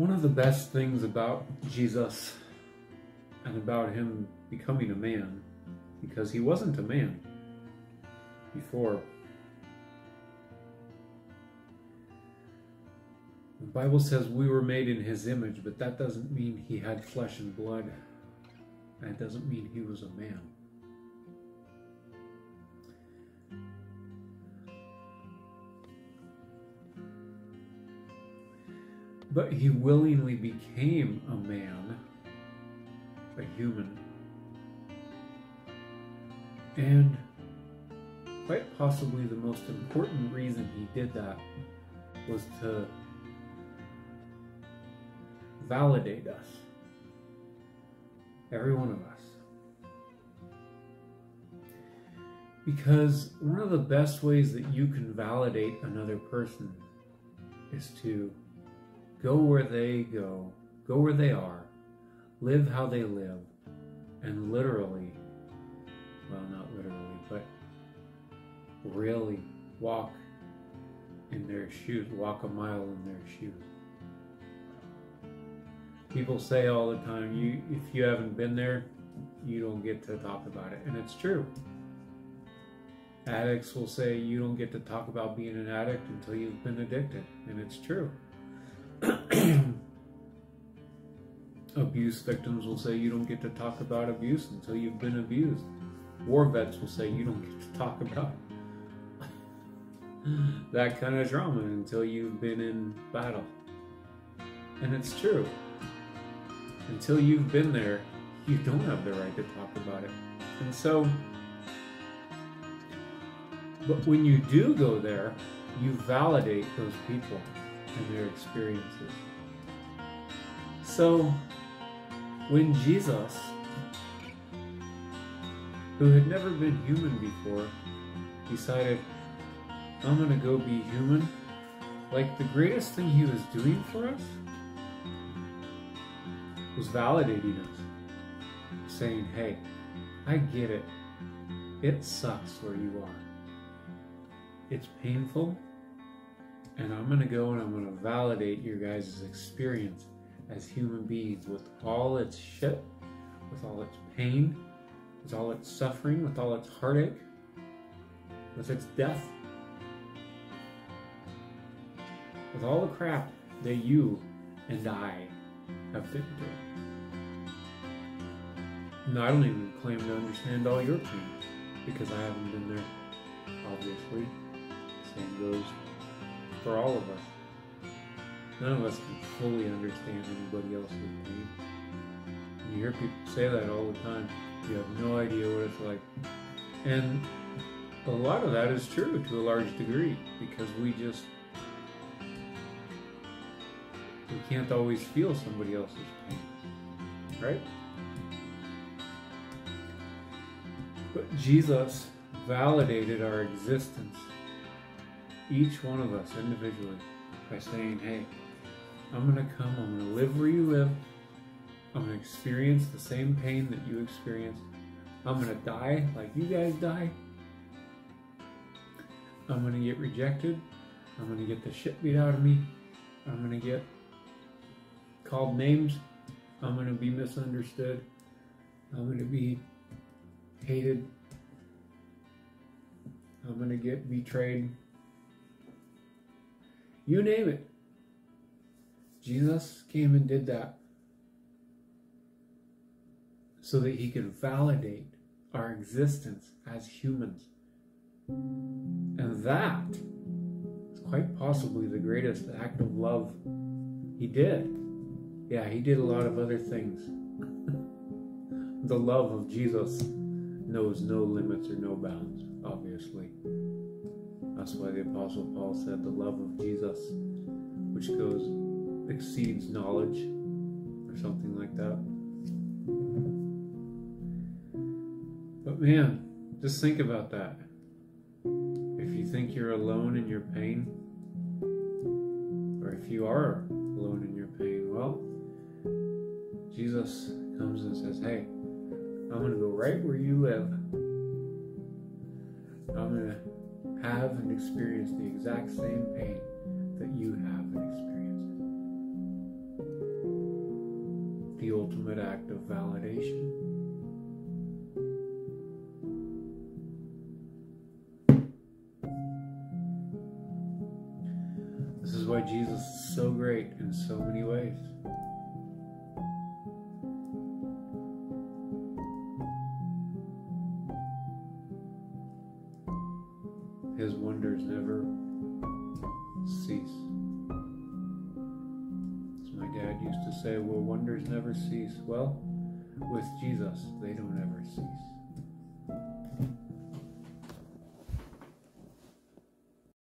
One of the best things about Jesus and about him becoming a man, because he wasn't a man before. The Bible says we were made in his image, but that doesn't mean he had flesh and blood. And it doesn't mean he was a man. But he willingly became a man, a human. And quite possibly the most important reason he did that was to validate us. Every one of us. Because one of the best ways that you can validate another person is to go where they go where they are, live how they live, and literally, well, not literally, but really walk in their shoes, walk a mile in their shoes. People say all the time, if you haven't been there, you don't get to talk about it. And it's true. Addicts will say you don't get to talk about being an addict until you've been addicted. And it's true. Abuse victims will say you don't get to talk about abuse until you've been abused. War vets will say you don't get to talk about that kind of trauma until you've been in battle. And it's true. Until you've been there, you don't have the right to talk about it. And so, but when you do go there, you validate those people and their experiences. So, when Jesus, who had never been human before, decided, I'm going to go be human, like the greatest thing he was doing for us was validating us, saying, hey, I get it. It sucks where you are. It's painful, and I'm going to go and I'm going to validate your guys' experience as human beings with all its shit, with all its pain, with all its suffering, with all its heartache, with its death, with all the crap that you and I have been through. No, I don't even claim to understand all your pain because I haven't been there, obviously. Same goes for all of us. None of us can fully understand anybody else's pain. You hear people say that all the time. You have no idea what it's like. And a lot of that is true to a large degree because we can't always feel somebody else's pain, right? But Jesus validated our existence, each one of us individually, by saying, hey, I'm going to come, I'm going to live where you live, I'm going to experience the same pain that you experienced, I'm going to die like you guys die, I'm going to get rejected, I'm going to get the shit beat out of me, I'm going to get called names, I'm going to be misunderstood, I'm going to be hated, I'm going to get betrayed. You name it. Jesus came and did that so that he could validate our existence as humans. And that is quite possibly the greatest act of love he did. Yeah, he did a lot of other things. The love of Jesus knows no limits or no bounds, obviously. That's why the Apostle Paul said the love of Jesus, which exceeds knowledge, or something like that. But man, just think about that. If you think you're alone in your pain, or if you are alone in your pain, well, Jesus comes and says, hey, I'm going to go right where you live. I'm going to have and experience the exact same pain that you have and experienced. ultimate act of validation. This is why Jesus is so great in so many ways. His wonders never cease. As my dad used to say, will wonders never cease? Well, with Jesus, they don't ever cease.